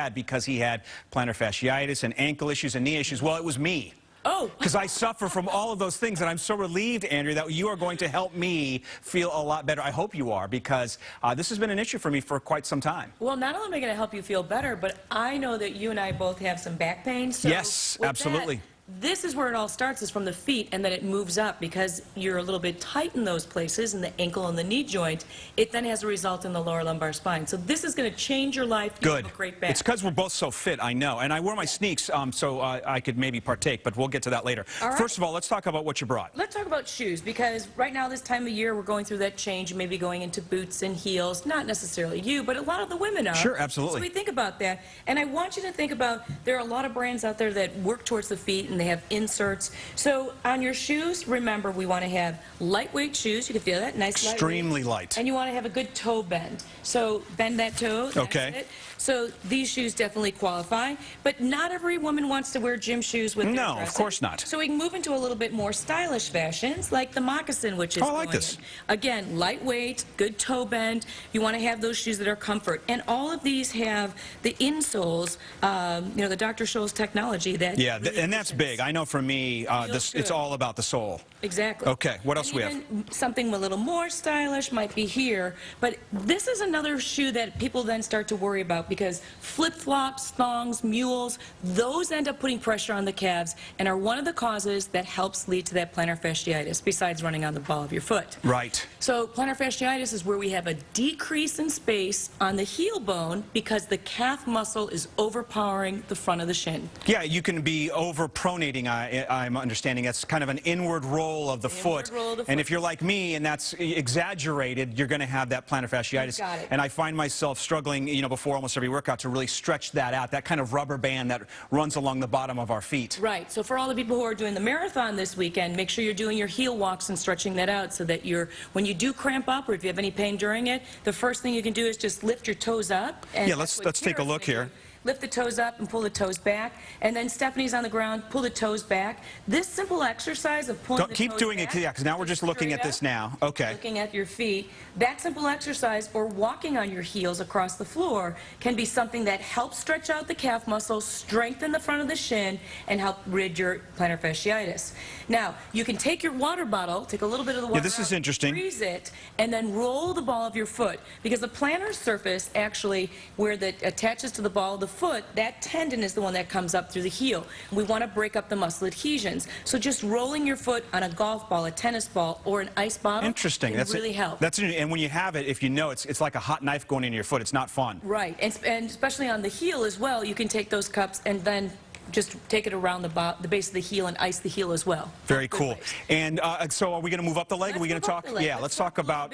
dad because he had plantar fasciitis and ankle issues and knee issues. Well, it was me. Oh. Because I suffer from all of those things, and I'm so relieved, Andrea, that you are going to help me feel a lot better. I hope you are, because this has been an issue for me for quite some time. Well, not only am I going to help you feel better, but I know that you and I both have some back pain. So yes, absolutely. This is where it all starts, is from the feet, and then it moves up because you're a little bit tight in those places, in the ankle and the knee joint. It then has a result in the lower lumbar spine. So this is going to change your life. You Good. have a great back. It's because we're both so fit, I know. And I wear my sneaks so I could maybe partake, but we'll get to that later. All right. First of all, let's talk about what you brought. Let's talk about shoes, because right now, this time of year, we're going through that change. You may be going into boots and heels. Not necessarily you, but a lot of the women are. Sure, absolutely. So we think about that. And I want you to think about, there are a lot of brands out there that work towards the feet, and they have inserts. So on your shoes, remember, we want to have lightweight shoes. You can feel that, nice extremely light. And you want to have a good toe bend. So bend that toe. That's okay. it. So these shoes definitely qualify, but not every woman wants to wear gym shoes with their No, dressing. of course not. So we can move into a little bit more stylish fashions, like the moccasin, which is I like this. Again, lightweight, good toe bend. You want to have those shoes that are comfort. And all of these have the insoles, you know, the Dr. Scholl's technology. That yeah, really and that's big. I know for me, it's all about the sole. Exactly. Okay, what else we have? Something a little more stylish might be here, but this is another shoe that people then start to worry about, because flip-flops, thongs, mules, those end up putting pressure on the calves and are one of the causes that helps lead to that plantar fasciitis, besides running on the ball of your foot. Right. So plantar fasciitis is where we have a decrease in space on the heel bone because the calf muscle is overpowering the front of the shin. Yeah, you can be over-pronating, I'm understanding. That's kind of an inward roll of the foot. And if you're like me and that's exaggerated, you're going to have that plantar fasciitis. Got it. And I find myself struggling, you know, before almost every workout to really stretch that out, that kind of rubber band that runs along the bottom of our feet. Right. So for all the people who are doing the marathon this weekend, make sure you're doing your heel walks and stretching that out, so that when you do cramp up or if you have any pain during it, the first thing you can do is just lift your toes up. And yeah, let's take a look here. Lift the toes up and pull the toes back. And then Stephanie's on the ground, pull the toes back. This simple exercise of pulling the toes back. Keep doing it, yeah, because now we're just looking at this now. Okay. Looking at your feet. That simple exercise, or walking on your heels across the floor, can be something that helps stretch out the calf muscles, strengthen the front of the shin, and help rid your plantar fasciitis. Now, you can take your water bottle, take a little bit of the water this is out, interesting. freeze it, and then roll the ball of your foot. Because the plantar surface, actually, where that attaches to the ball of the foot, that tendon is the one that comes up through the heel. We want to break up the muscle adhesions. So just rolling your foot on a golf ball, a tennis ball, or an ice bottle can really help. That's interesting. And when you have it, if you know, it's like a hot knife going into your foot. It's not fun. Right. And especially on the heel as well, you can take those cups and then just take it around the base of the heel and ice the heel as well. Very cool. And so are we going to move up the leg? Are we going to talk? Yeah, let's talk about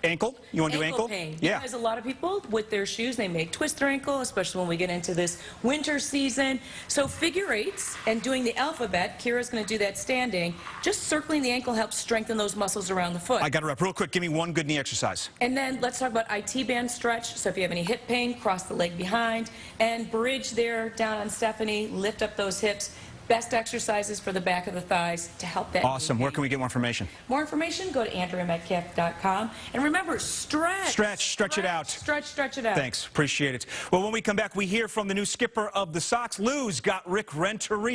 ankle. You want to do ankle? Pain. Yeah. Because a lot of people with their shoes, they may twist their ankle, especially when we get into this winter season. So figure eights and doing the alphabet, Kira's going to do that standing. Just circling the ankle helps strengthen those muscles around the foot. I got to wrap real quick. Give me one good knee exercise. And then let's talk about IT band stretch. So if you have any hip pain, cross the leg behind and bridge there down on Stephanie. Lift up those hips. Best exercises for the back of the thighs to help that. Awesome. Where can we get more information? More information, go to AndreaMetcalf.com. And remember, stretch it out. Stretch it out. Thanks. Appreciate it. Well, when we come back, we hear from the new skipper of the Sox. Lou's got Rick Renteria.